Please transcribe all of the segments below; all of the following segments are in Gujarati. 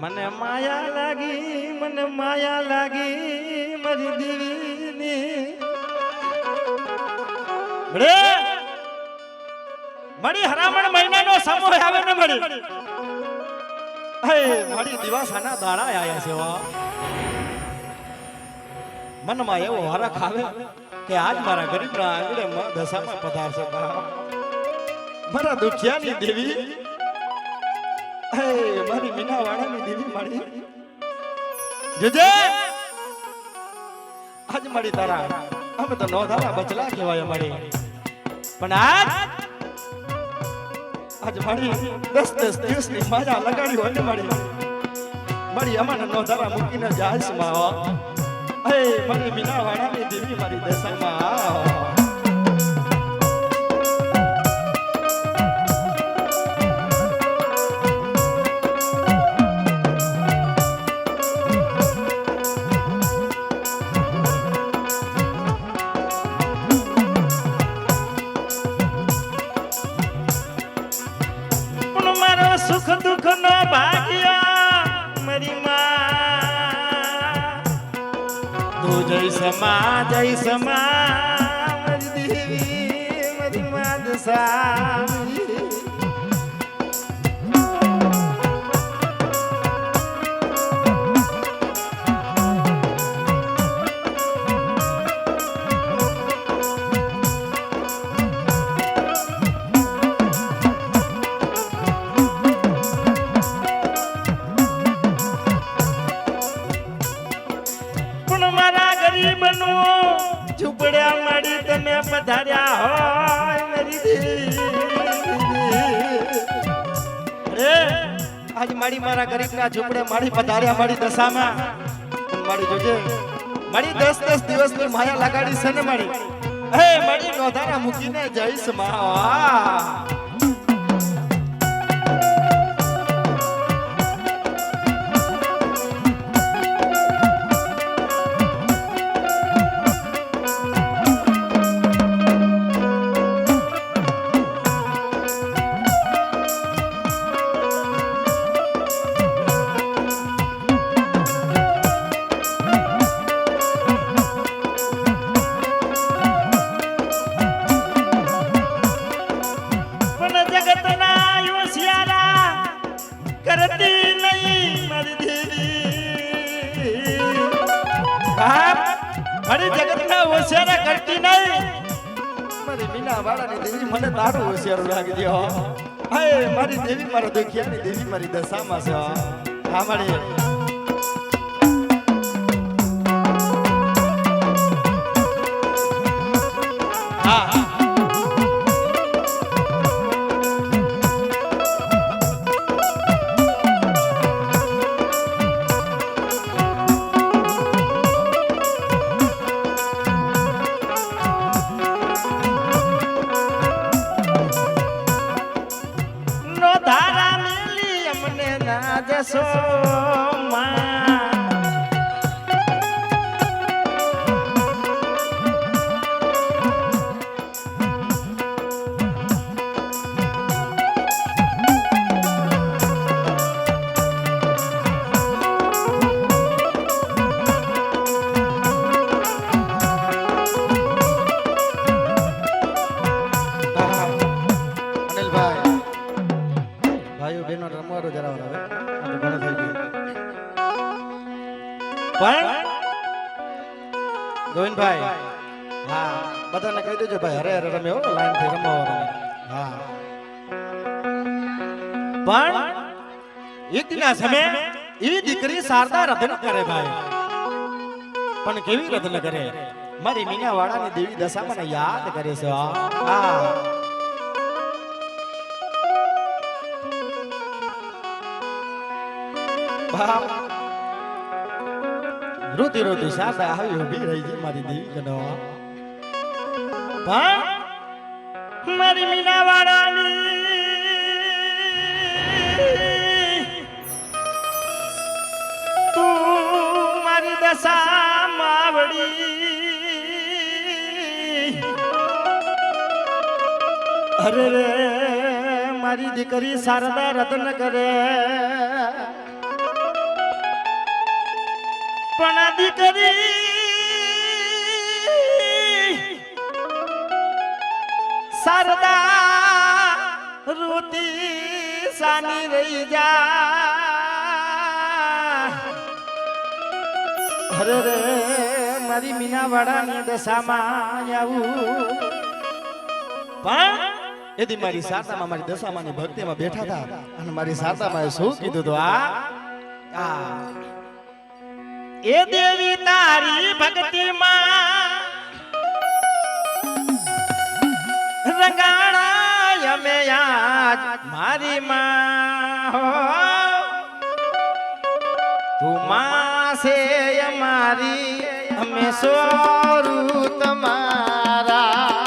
મને માયા લાગી મારી દેવીની મળી હરામણ મહિનાનો સમય આવે ને મળી મારી દિવાસાના દાડા આયા છે મનમાં એવો હરખ આવે કે આજ મારા ગરીબના આંગણે દશામાં પધારશે મારા દુખિયાની દેવી મારી મીનાવાડાની દેવી મારી જજે આજ મારી તારા અમે તો નોધારા બચલા કહેવાય મારી પણ આજ મારી 10 દિવસની માજા લગાડી હોય ને મારી અમાને નોધારા મૂકીને જાય છે મારી મીનાવાડાની દેવી મારી દશામાં સુખ દુઃખ નો ભાગ્ય મારી માં તું જય સમા મારી દેવી મારી માં દશા ઝૂંપડ્યા મળી તમે પધાર્યા હોય મારી આજ મારી મારા ગરીબના ઝૂંપડે મારી પધાર્યા મારી દશામાં મારી જોજે મારી 10 દિવસની માયા લગાડી છે ને મારી નોધારા મૂકીને જઈશ માં મારી જગતના હોશિયારા કરતી નહીં મારી મીનાવાડાની દેવી મને તારું હોશિયારું લાગી દે મારી દેવી મારા દુખિયાની દેવી મારી દશામાં છે હા મારી જશો ભાઈઓ બહેનો રમવાનો જરા આવે પણ ગોવિંદભાઈ હા બધાને કહી દેજો ભાઈ હરે હરે રમે હો લાઈન થી રમવાનો હા પણ એકના સમય ઈ દીકરી શારદા રધન કરે ભાઈ પણ કેવી રધન કરે મારી મીનાવાડાની દેવી દશામાં યાદ કરે છે હા બાપ રોતી રોતી શારદા આવી ઊભી રહી છે મારી દેવી કનવા પણ મારી મીનાવાડાની તું મારી દશામાં વળી અરે રે મારી દીકરી શારદા રતન કરે પણ આ દીકરી શારદા રૂતી સાની રહી જા અરે રે મારી મીનાવાડાની દશામાં આવું પણ એદી મારી શારદામાં મારી દશામાની ભક્તિમાં બેઠા હતા અને મારી શારદામાં શું કીધું તો આ એ દેવી તારી ભક્તિમાં રંગાણા અમે આજ મારી માં હો તું માં છે અમારી અમે સોરું તમારા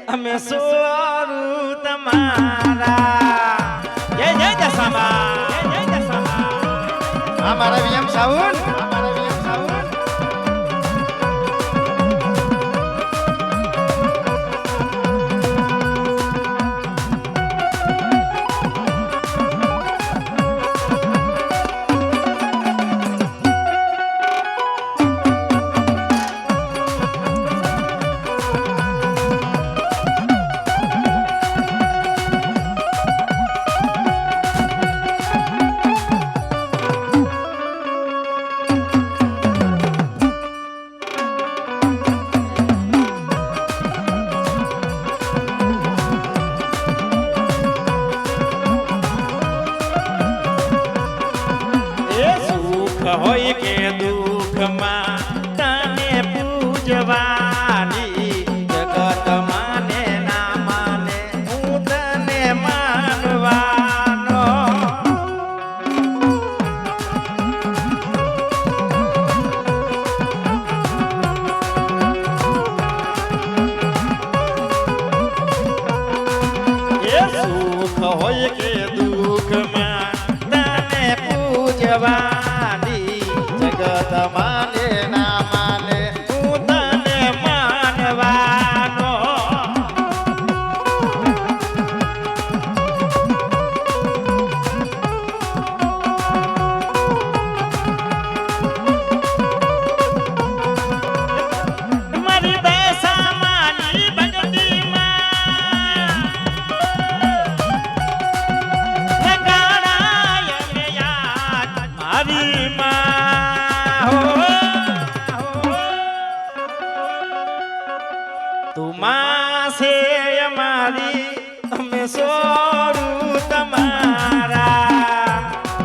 અમે સોરું તમારા જય જય દશામાં જય જય દશામાં અમારા વિયમ સાઉન્ડ અમારા વિયમ સાઉન્ડ હોય કે દુઃખમાં તને પૂજવાની જગત માને ના માને હું તને માનવાનો એ સુખ હોય કે દુઃખમાં તને પૂજવાની જગત માને ના માને હું તને માનવાનો મારી દશામાની ભક્તિમાં લગાડાય મે યાદ મારી માં તુમા છે અમારી અમે સોરું તમારા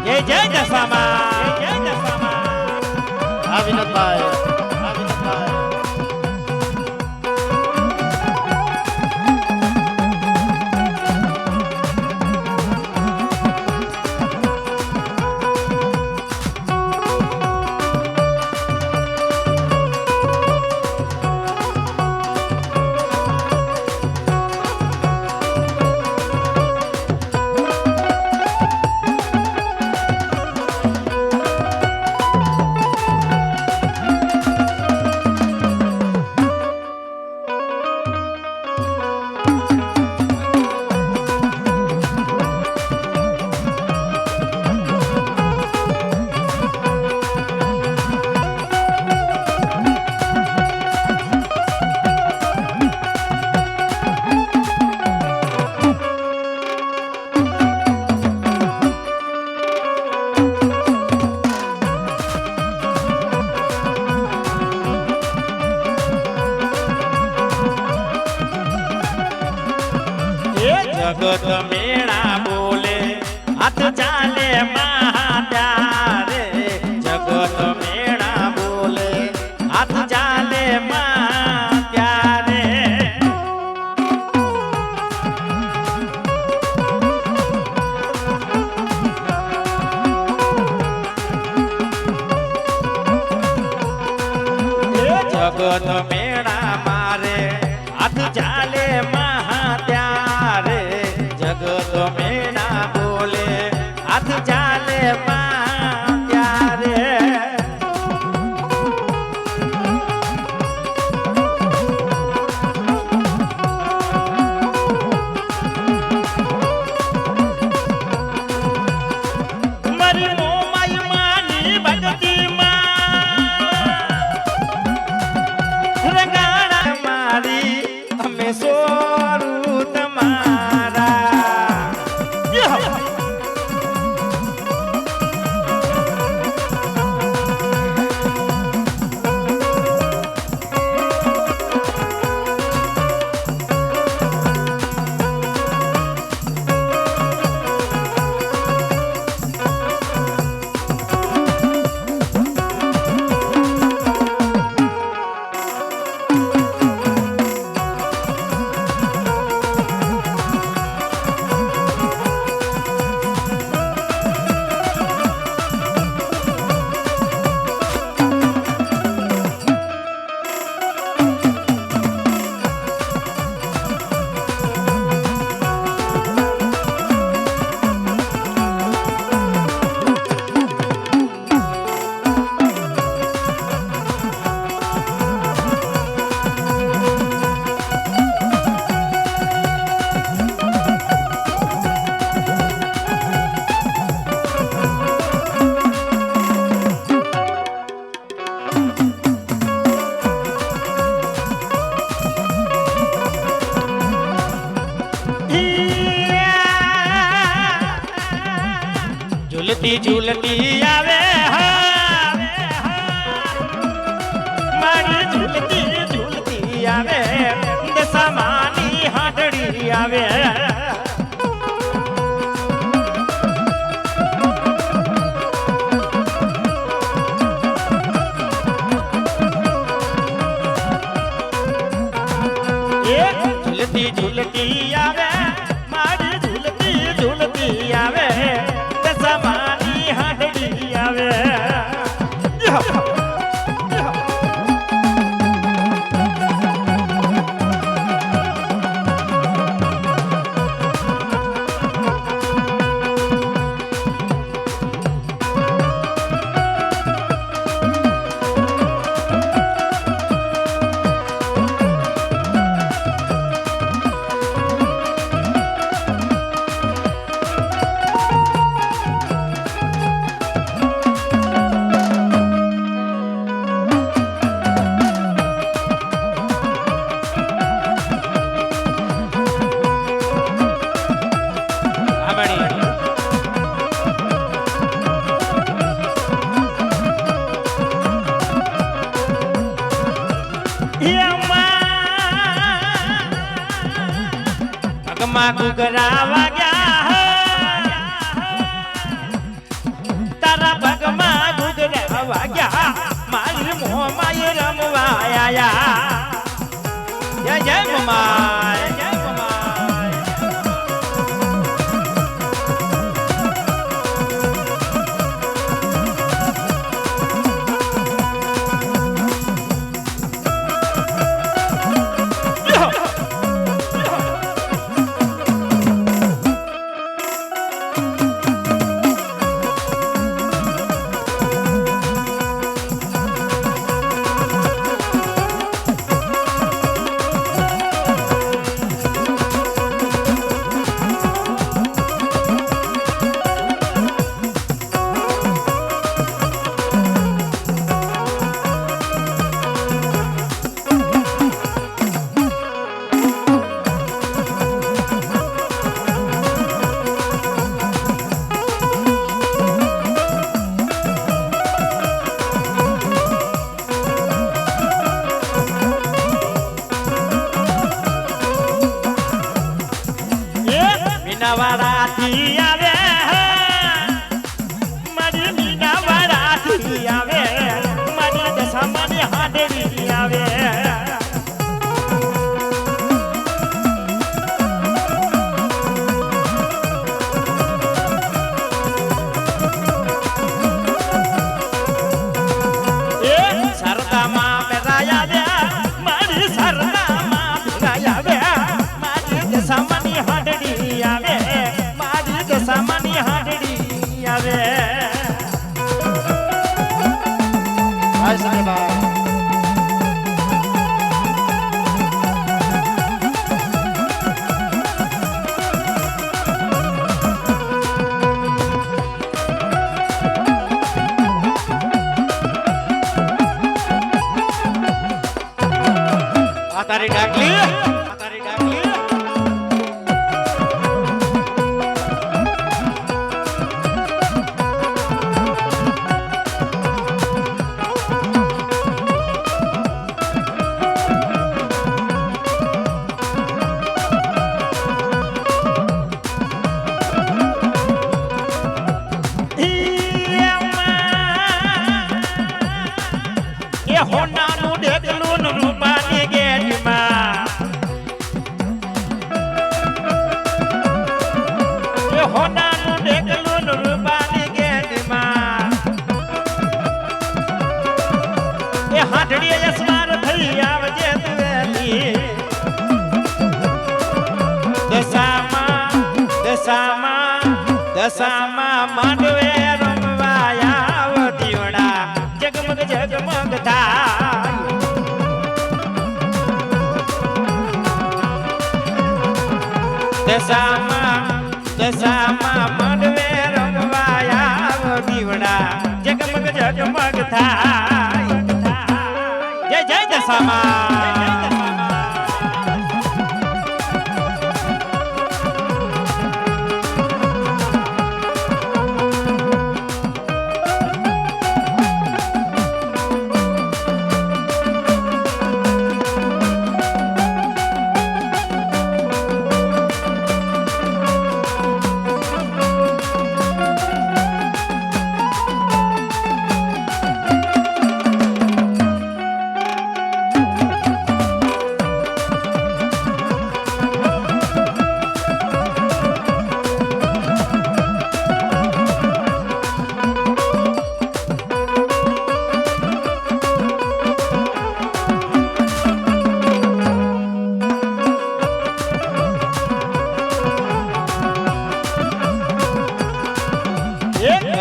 જય જય દશામાં જય જય દશામાં વિનોદભાઈ જગત મેળા બોલે હાથ ચાલે મહાત્યારે જગત મેળા બોલે હાથ ચાલે મહાત્યારે જગત મેળા મારે હાથ ચાલે મહા ત્યારે જગત મેળા બોલે હાથ ચાલે મહા ત્યારે ઝૂલતી ઝૂલતી આવે મારી ઝૂલતી ઝૂલતી આવે દશામાની હાડડી આવે ઝૂલતી ઝૂલતી આવે મારી ઝૂલતી ઝૂલતી આવે દશામાની હાડડી આવે પગમાં ઘૂઘરા વાગ્યા તારા પગમાં ઘૂઘરા વાગ્યા મારી મોમાય રમવા આયા જય જય મોમાય જય મીનાવાડાથી આવે મારી મીનાવાડાથી આવે મારી દશામાની હાડડી આવે એ સરદામાં મેરાયા આ તારી ડાકલી હોનાનું ઢેકલું રૂપાની ગેટમાં એ હોનાનું ઢેકલું રૂપાની ગેટમાં એ હાથડીએ યસમાર થઈ આવજે તુવેલી દશામાં માંડવે રમવાયા દીવડા જગમગ જગમગ થાય દશામાં માંડવે રમવાયા દીવડા જગમગ જગમગ થાય જય જય દશામાં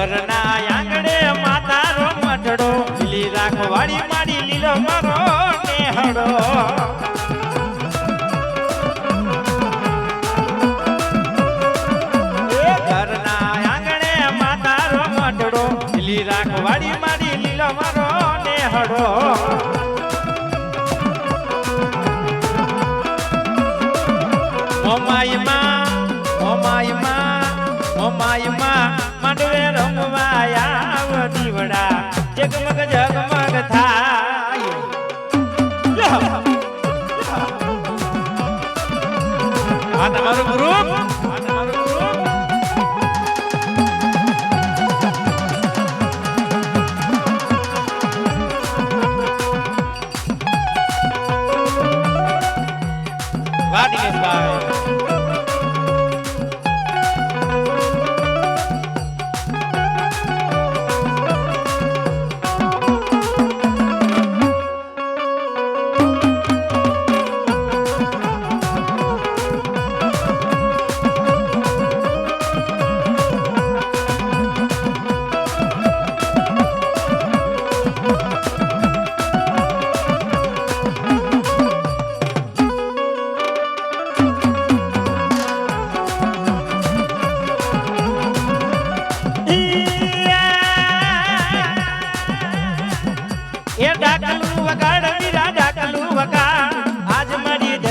ઘરના આંગણે માતાનો મઠડો લીલી રાખવાડી માડી લીલો મારો નેહડો ઘરના આંગણે માતાનો મઠડો લીલી રાખવાડી માડી લીલો મારો નેહડો મોમાઈમાં માંડવે રમવાયા દીવડા જગમગ જગમગ થાય આ તમારું ગ્રુપ વાહ દિનેશભાઈ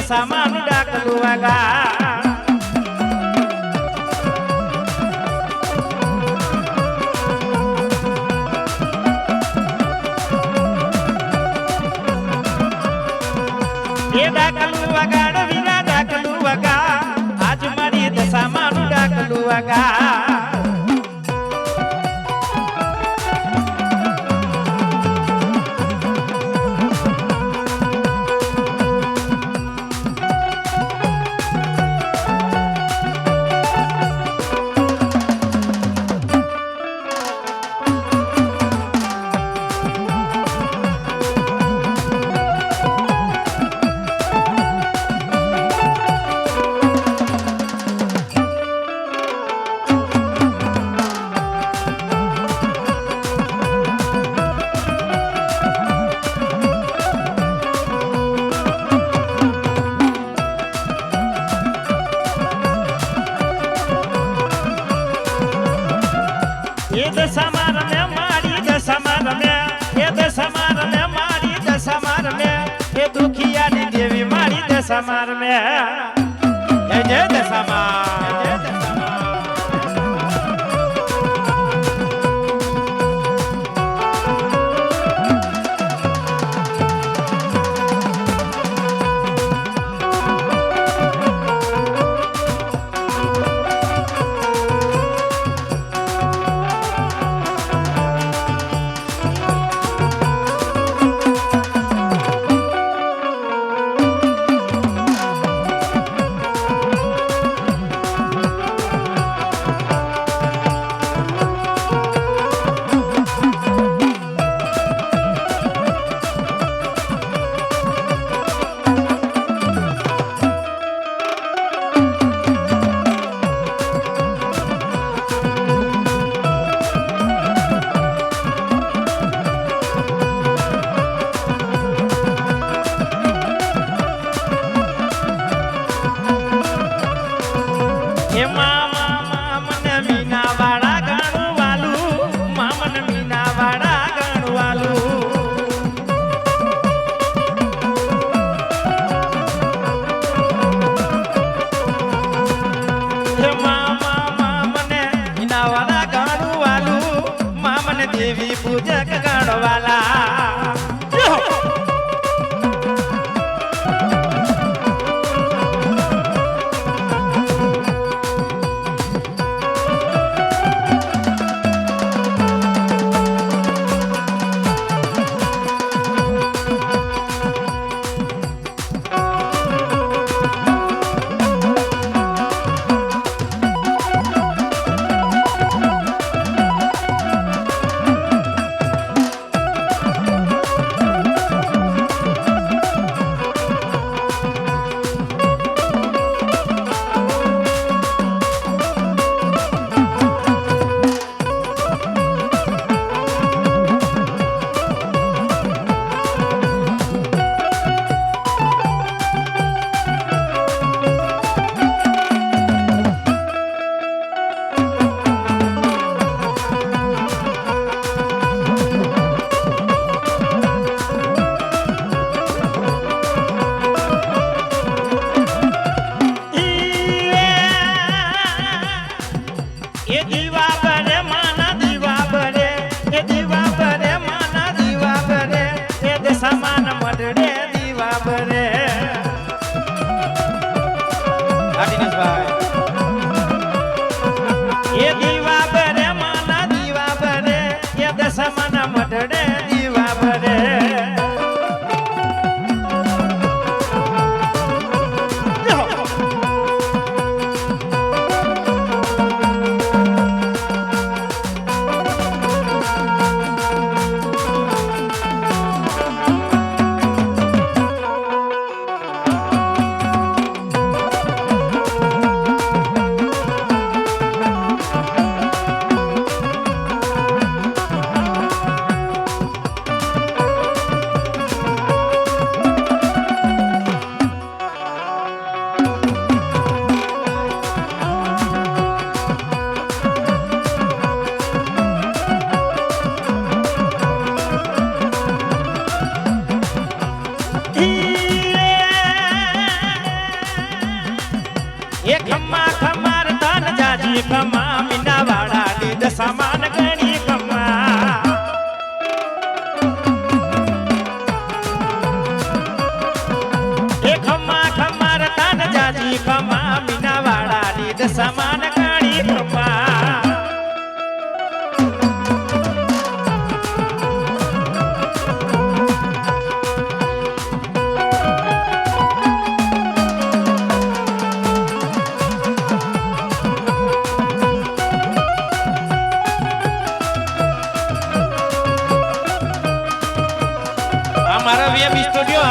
સામાન ડાકલું વાગા એ ડાકલું વગાડ વિના ડાકલું વગા આજ મારી દશામાં ડાકલું વગા દુખિયાની દેવી દશામાર મે જય જય દશામાર જય દશામાર દેવી પૂજક ગણવાલા સમાન મડડે દીવા બરે એ દીવા બરે માના દીવા બરે એ દશમાન મડડે દીવા બરે ખમા મીના વાળા દીદ સમાન ગણી ખમા એ ખમા ખમાર તાન જાજી ખમા મીના વાળા દીદ સમાન ગણી ખમા हमारा वीएम स्टूडियो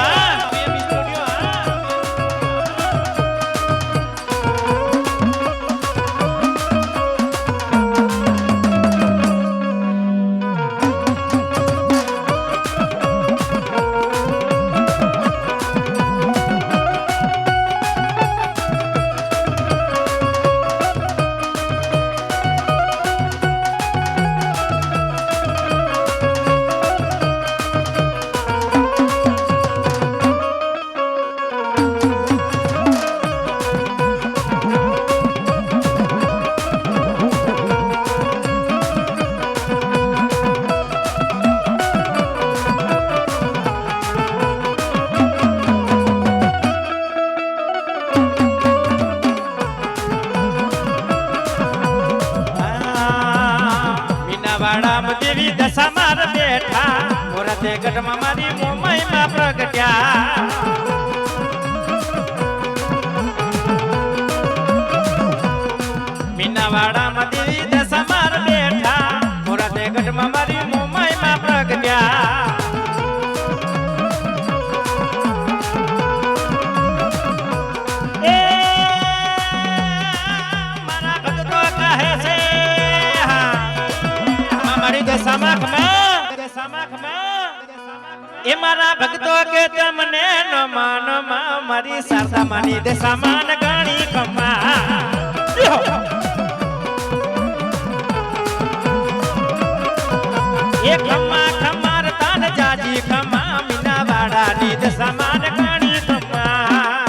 બેઠા મોરતે ગઢમાં મારી મોમાઈમાં પ્રગટ્યા મીનાવાડામાં દેવી દશામાર બેઠા મોરતે ગઢમાં મારી મોમાઈમાં પ્રગટ્યા એ મારા ભક્તો કહે છે મારી દશામાં એ મારા ભક્તો કે તમને ન માનમાં મારી શારદા માની દશામાન ગણી કમા એ ખમ્મા ખમ્માર તાન જાજી ખમ્મા મીનાવાડાની દશામાન ગણી કમા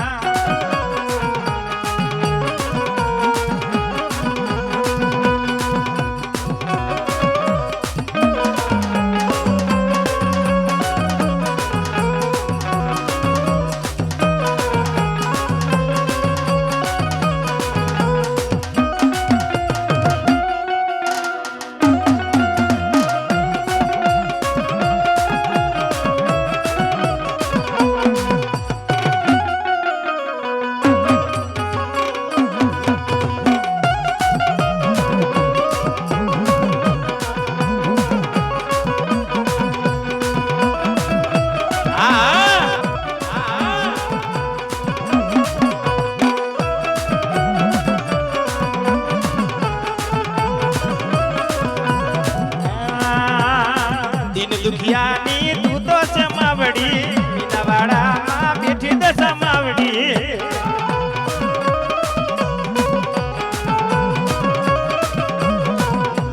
દુખિયાની તું તો સમાવડી મીનાવાડામાં બેઠી તો સમાવડી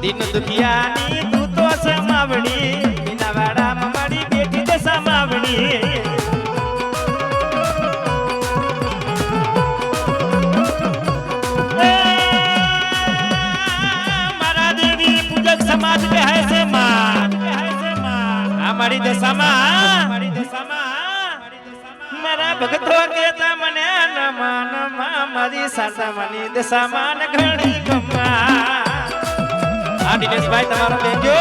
દિન દુખિયાની તું તો સમાવડી મીનાવાડામાં મારી બેઠી તો સમાવડી મારા દેવી પૂજક સમાજ કહે છે માં મારી દશામાં મારા ભક્તો કે તમને નમા મારી સાસામાની દશામાન ઘણી ગમા આ દિનેશભાઈ તમારો બેજો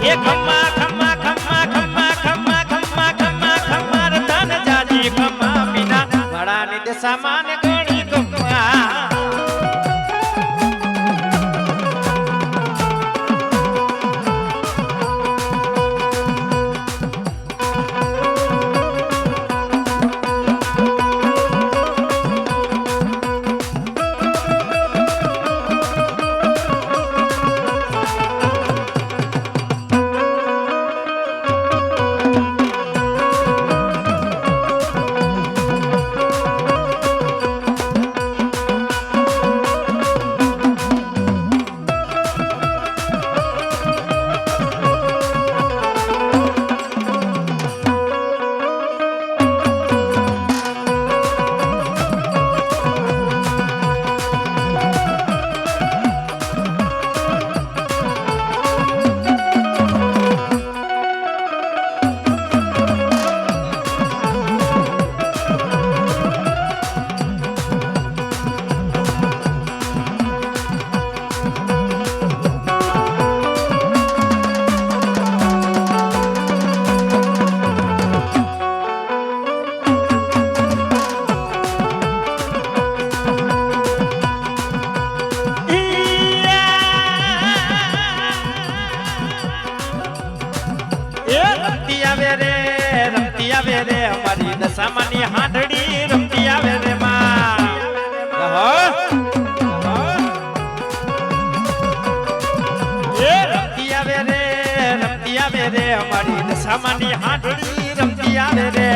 એ ખમ્મા ખમ્મા ખમ્મા ખમ્મા ખમ્મા ખમ્મા ખમ્મા ખમ્મા રતન જાજી ખમ્મા મીના વાડાની દશામાન ઘણી ગમા અમારી દશામાની હાંડડી રમતી આવે રે માં રમતી આવે રે અમારી દશામાની હાંડડી રમતી આવે રે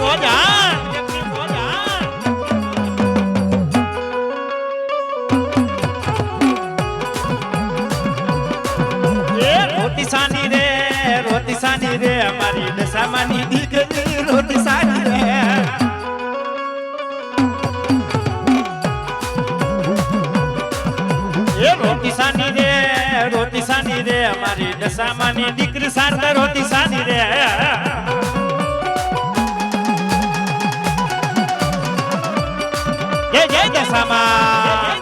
મોજ એકની મોજ રોટી સાની રે અમારી દશામાની દીકરી રોટી સાની રે રોટી સાની રે અમારી દશામાની દીકરી શારદા રોટી સાની રે જય જય દશામાં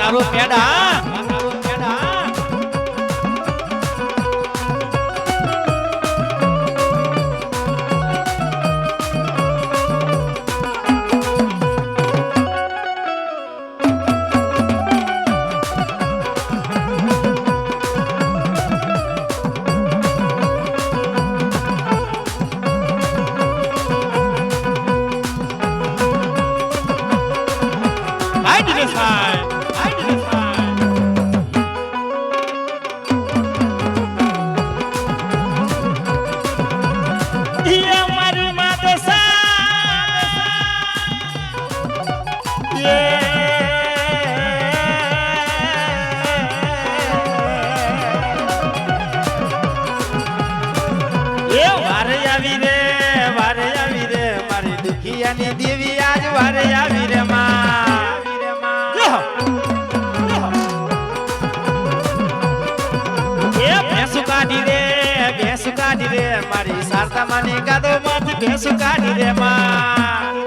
તારો પેડા I did it fine. દેવી આજ વારે આવી રે માં ભેંસુ કાઢી રે મારી શારદા માની ગાદો માંથી ભેંસુ કાઢી રે માં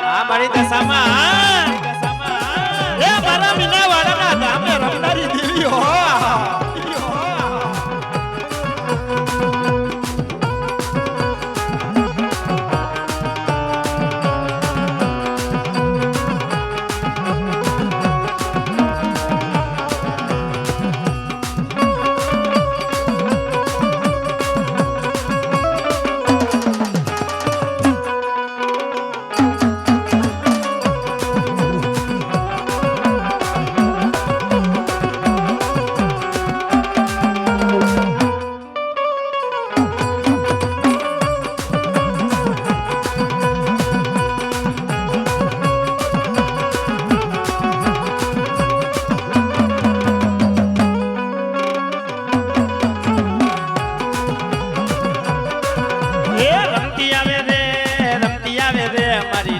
આ મારી દશામાં એ મારા મીના વાળાના ધામે રમનારી દેવી હો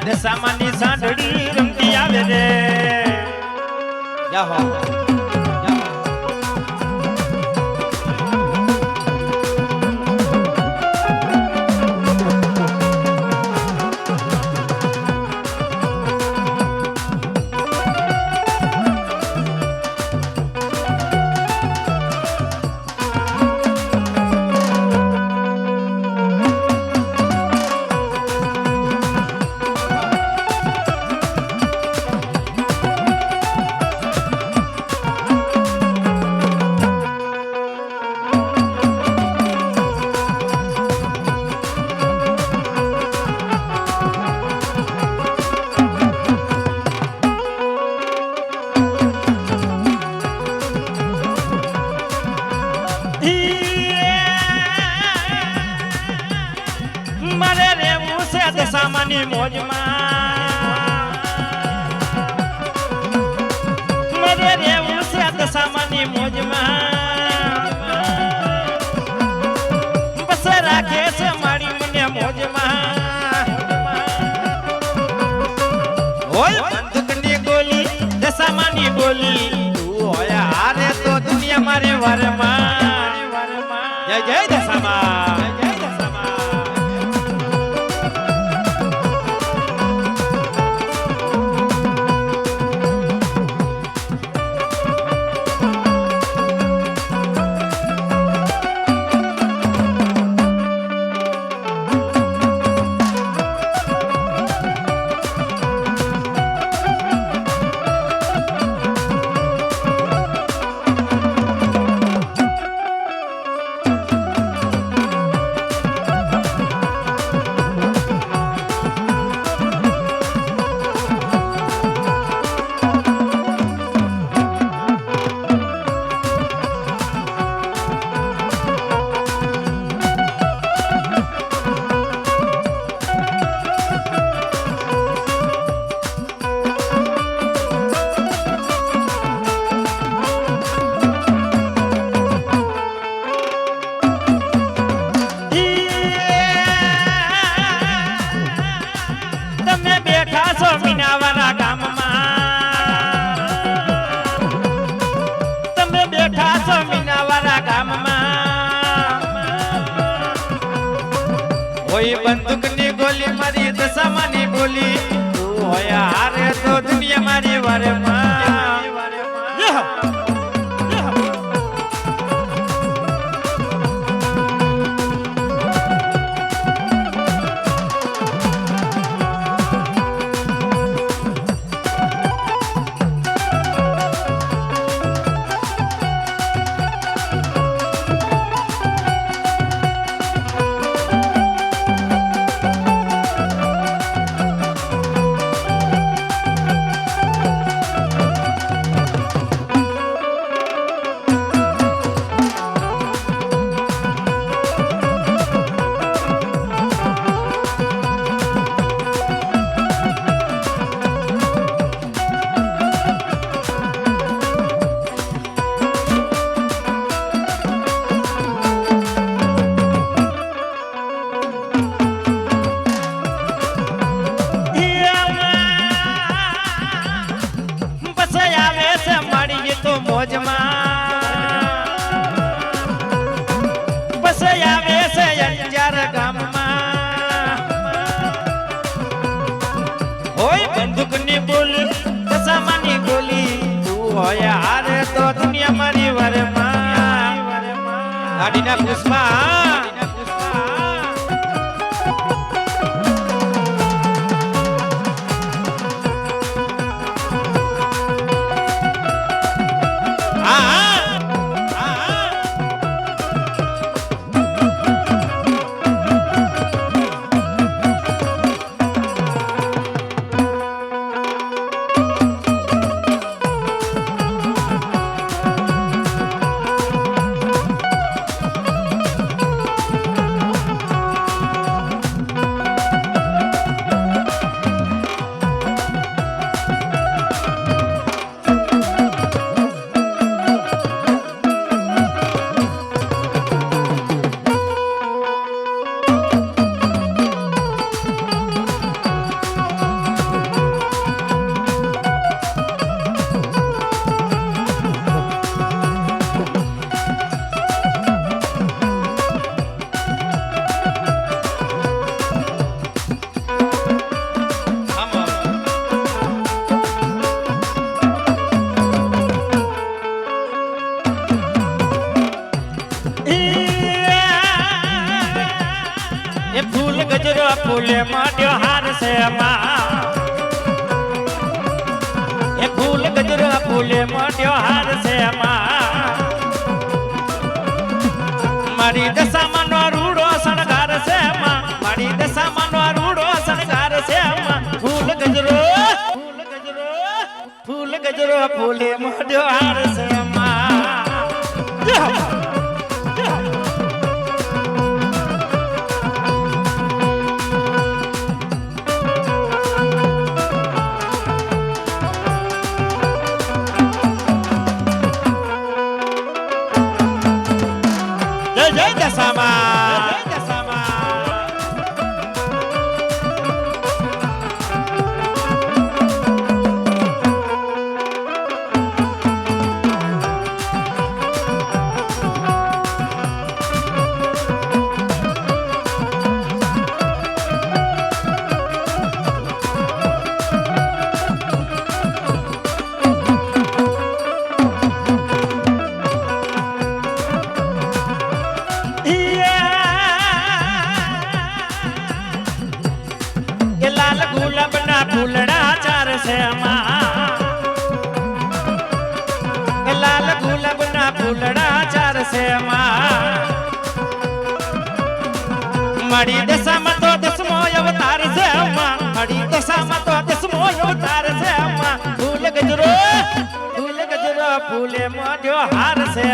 દશામાની સાંઢળી રમતી આવે રે જા હો દશામાની મોજમાં મરે રેવું છે દશામાની મોજમાં બસ રાખે છે મારી મને મોજમાં હોય બંદૂકની ગોલી દશામાની બોલી તું હોય હારે તો દુનિયા મારે વરમાં જય જય દશામાં બંદૂકની ગોલી મારી દશામાની બોલી તું હોય હારે તો દુનિયા મારી વારે માં બંદૂકની બોલી દશામાની ગોલી તું હોય હારે તો દુનિયા મારી વારે માં ગાડીના પુષ્પા ગજરો ફૂલે માંડ્યો હાર છે એ ફૂલ ગજરો ફૂલે માંડ્યો હાર છે મારી દશામાં નો રૂડો શણગાર છે મારી દશામાં નો રૂડો શણગાર છે ફૂલ ગજરો ફૂલે માંડ્યો હાર છે જય દશામાં ફૂલડા ચાર છે લાલ ગુલાબના ફૂલડા ચાર છે મારી દશામાં તો દસમો અવતાર છે મારી દશામાં તો દસમો અવતાર છે ફૂલ ગજરો ફૂલે મોઢ્યો હાર છે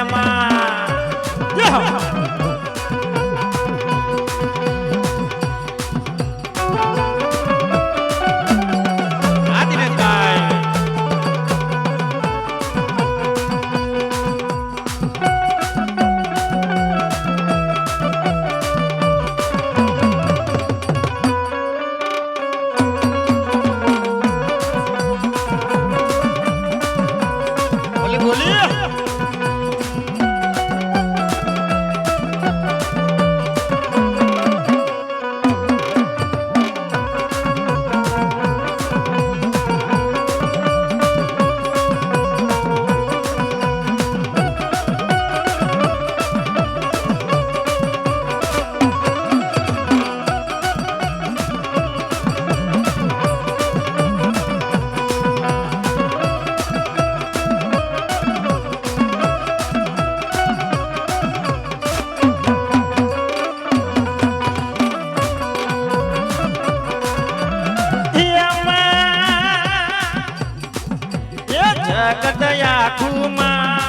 જગત આખુમાં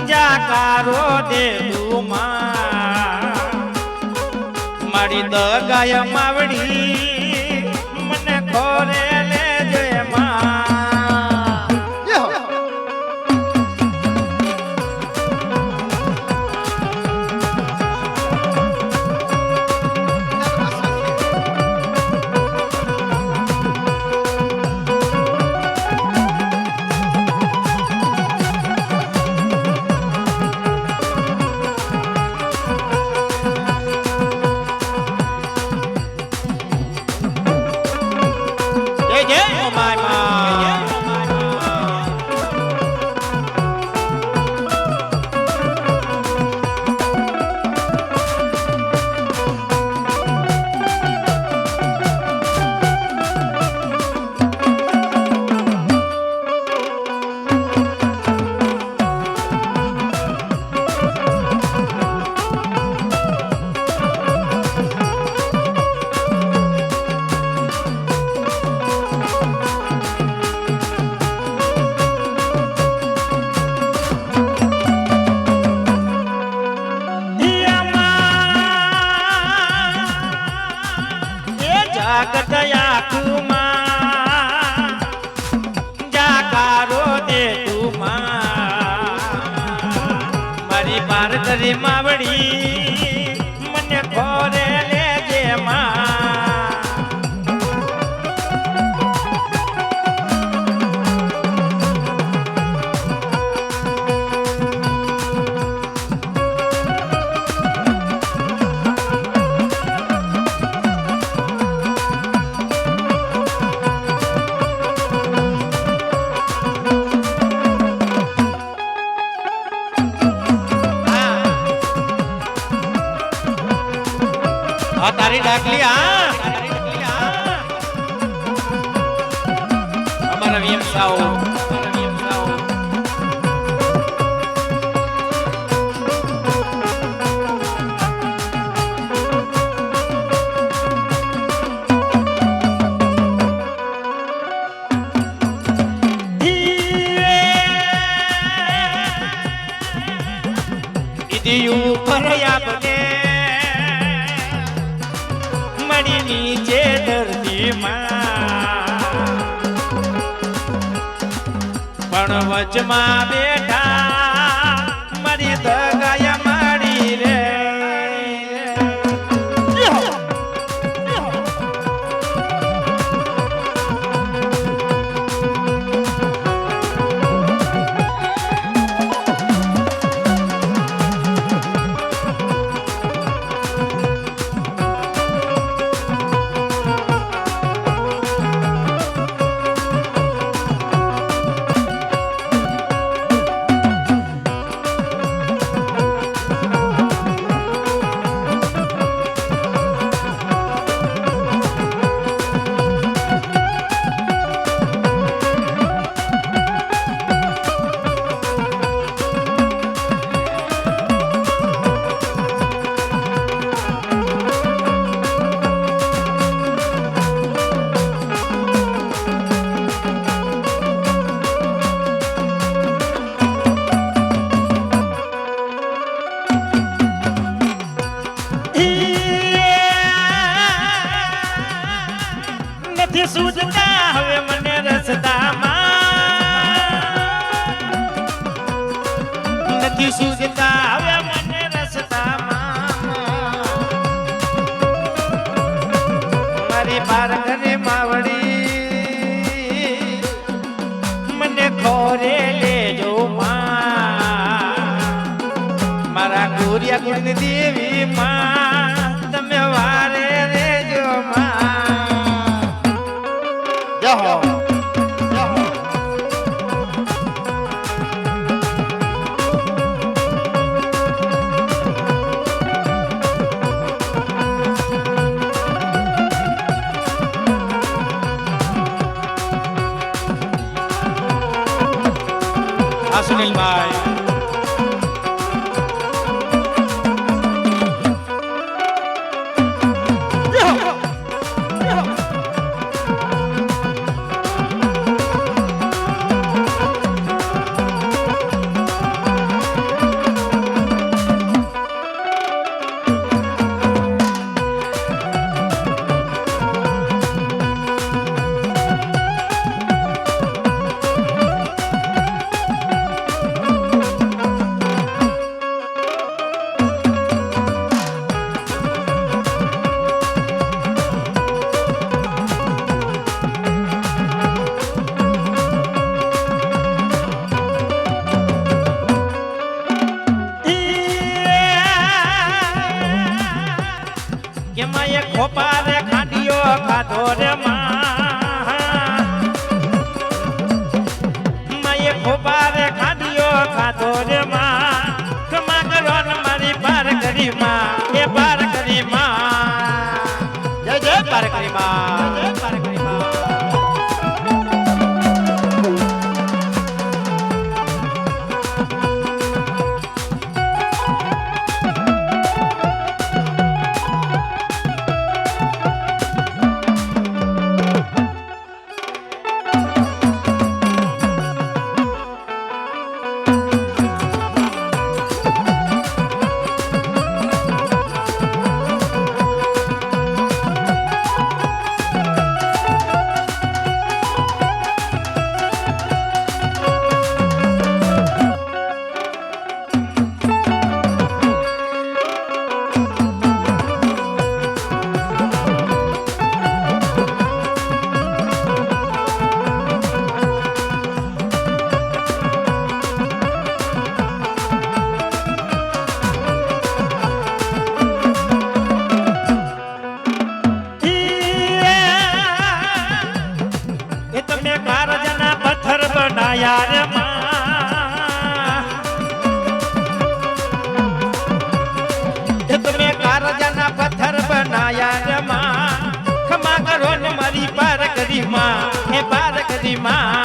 જાકારો દેવુમાં મારી દગાય માવડી મને ખોરે લેજો એમાં જગત આખુમાં જાકારો દે તુમાં મારી પાર કરી માવડી મને ખોરે લેજે માં તારી ડાકલી અમારા વીમ સાઓ ઉપર આપને નીચે ધરતીમાં પણ વચમાં બેઠા મારી દગાયા માડી રે નથી સૂઝતા હવે મને રસ્તામાં નથી સૂઝતા હવે મને રસ્તામાં મારી પાર ઘરે માવડી મને ખોરે લેજો માં મારા ગોરિયા ગુણની દેવી માં તમે વારે રેજો માં સુનિલ ભાઈ ફોપારે ખાધ્યો ખાધો રે માં ખમા કરો ને મારી પાર કરી માં એ પાર કરી માં જય જય પાર કરી માં જય પાર કરી માં યાર માં તમે કારજાના પથ્થર બનાયા રે માં ખમા કરો ને મારી પાર કરી માં એ પાર કરી માં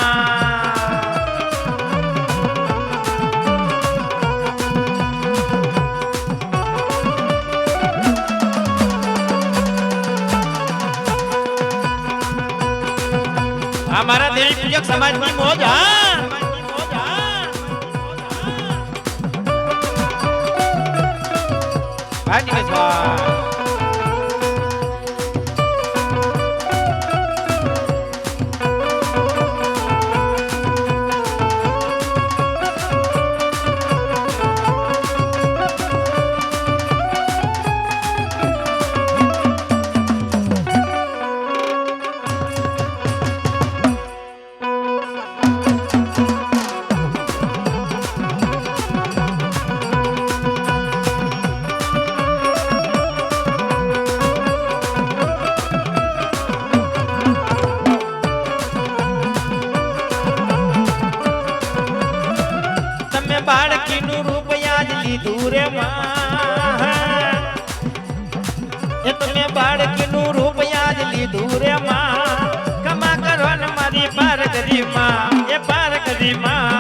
અમારા દેવી પૂજક સમાજની મોજ બાળકીનું રૂપ યાદ લીધું રે માં એ તમે બાળકીનું રૂપ યાદ લીધું રે માં કમા કરો ને મારી પાર કરી માં એ પાર કરી માં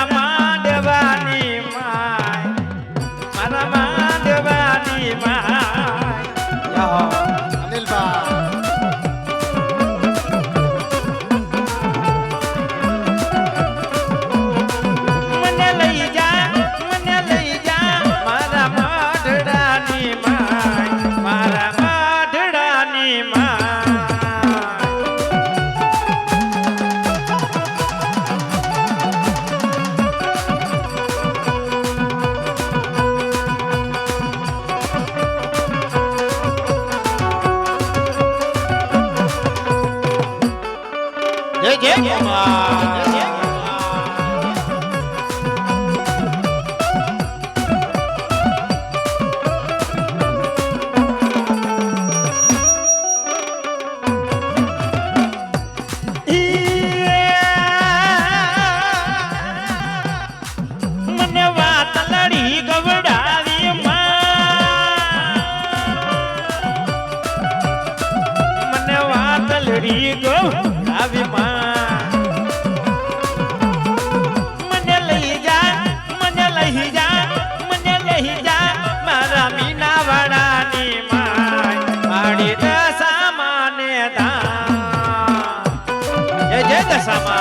મારા માંડવાની માય મારા માંડવાની માય અનિલભાઈ મને લઈ જા મારા માઢડાની માય મારા માઢડાની માય જય જય ગોમા જય જય મને વાત લડી ગવડાવી મને વાત લડી ગવડાવી મને લઈ જા મારા મીના વાડાની માડી દશામાને દા જય જય દશામા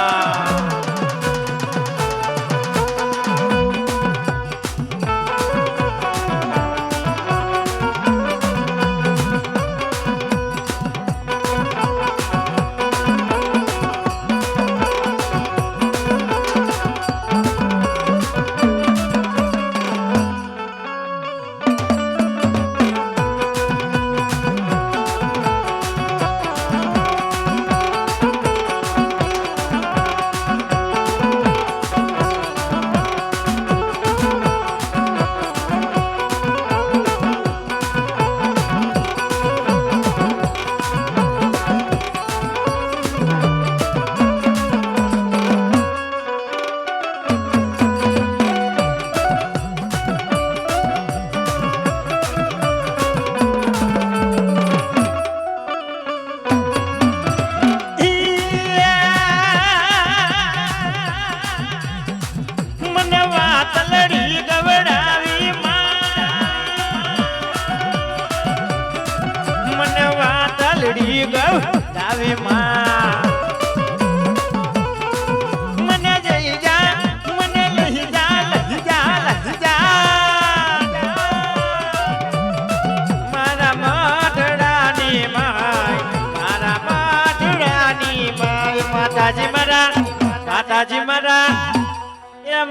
મને વાત લડી ગવડાવી મને વાત લડી ગવડાવી મને જઈ જા મને લઈ જા મારા માઢડાની માય મારા માઢડાની માય માતાજી મારા એ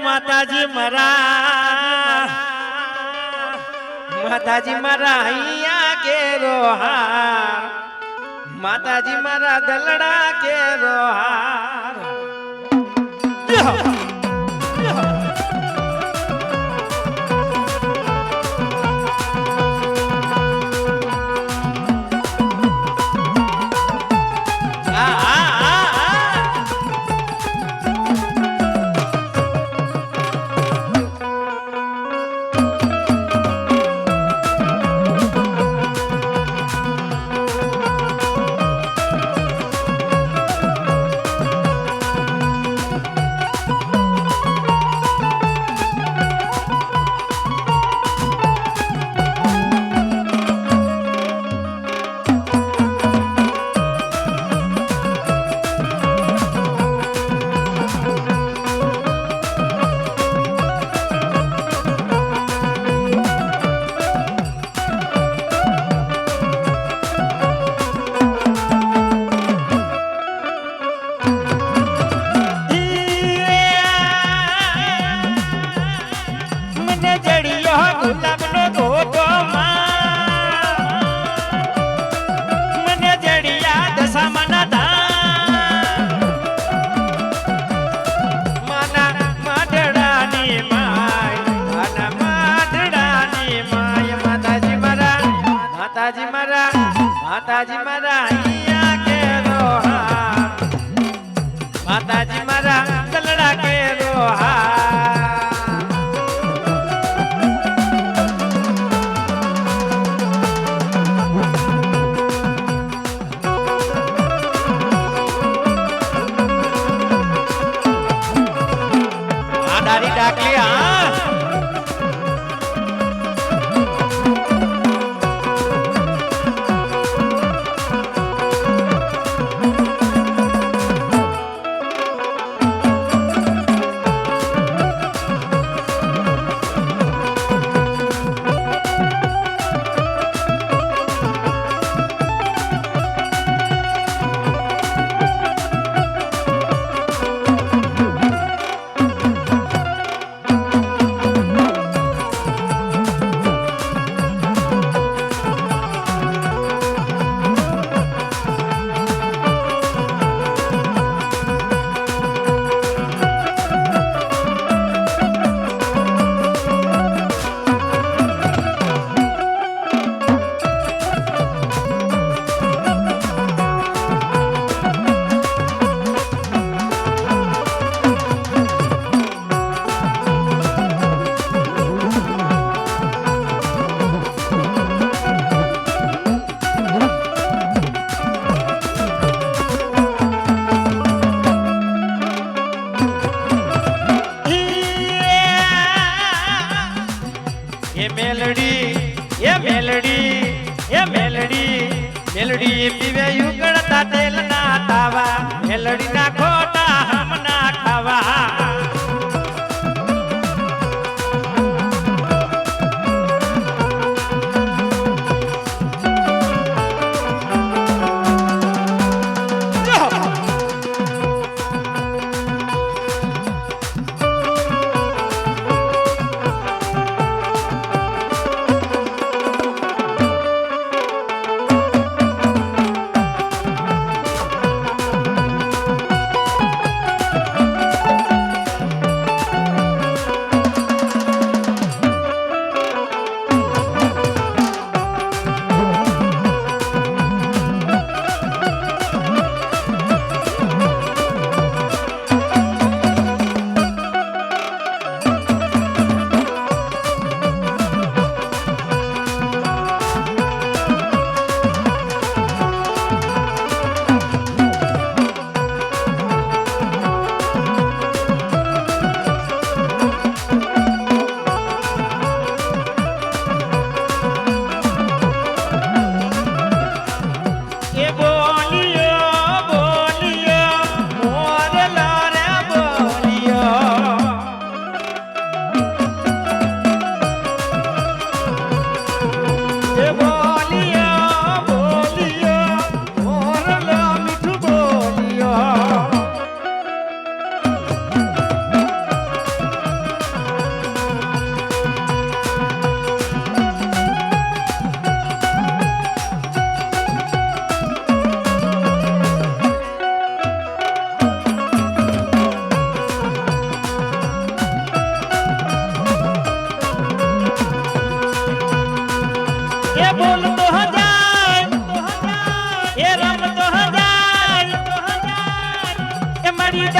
માતાજી મારા અહીંયા કેરો હાર માતાજી મારા દલડા કેરો હાર માતાજી મારા અહીંયા કેરો હાર માતાજી મારા દલડા કેરો હાર તારી ડાકલી હા મેલડી પીવે યુગળતા તેલ ના તાવા મેલડી ના ખોટા હમ ના ખાવા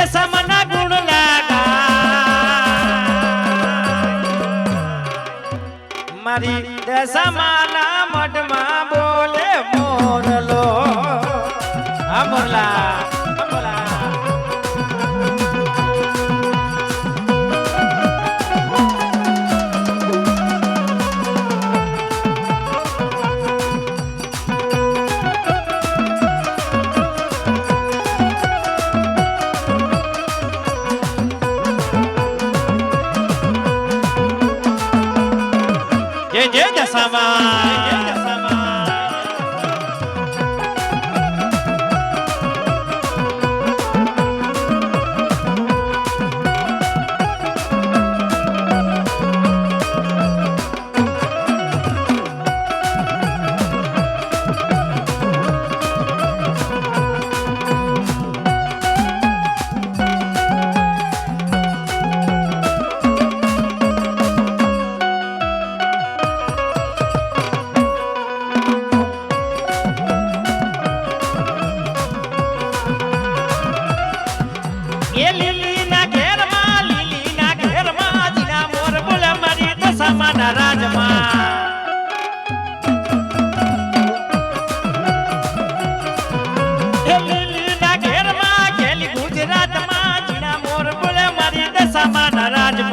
દશામાના ગુણ લાગા મારી દશામાના મઢમાં બોલે મોરલો આ મોરલા જય દશામાં રાજમાં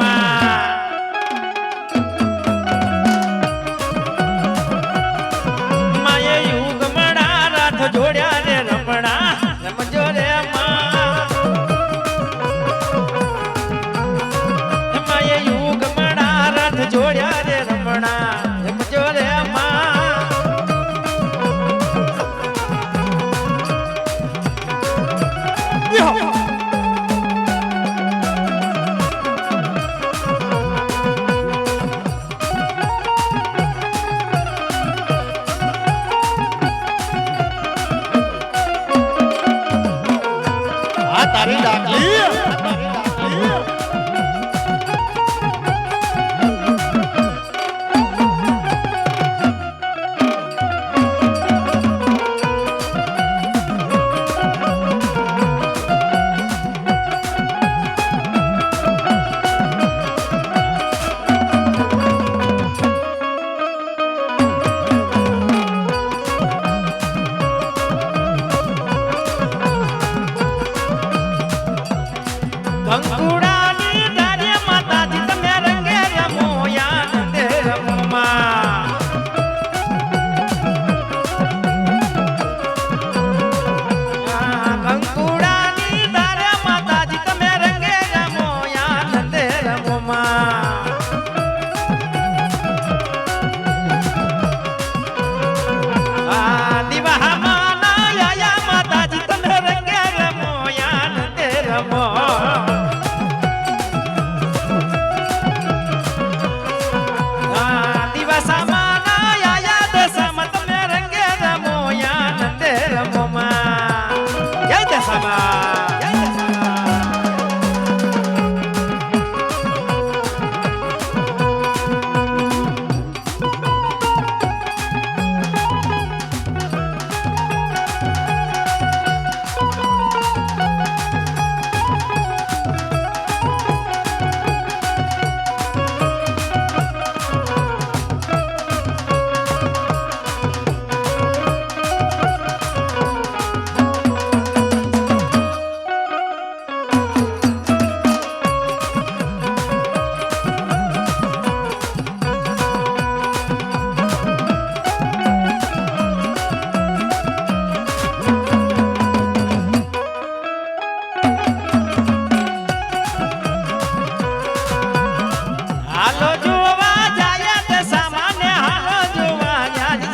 હાલો જોવા જાય તે સામાન્ય હાલો જોવા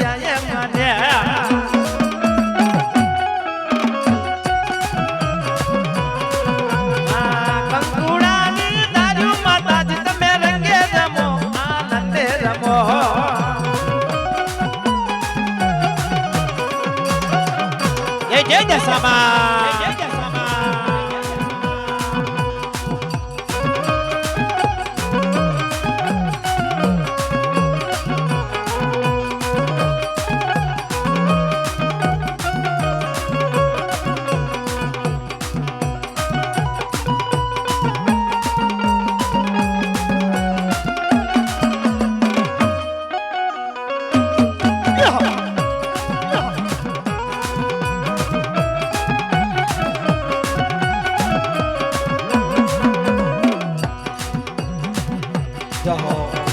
જાય મને કંકુડાની દારૂ માતાજી તમે રંગે રમો આનંદે રમો જય જય દશામાં જય જય જાઓ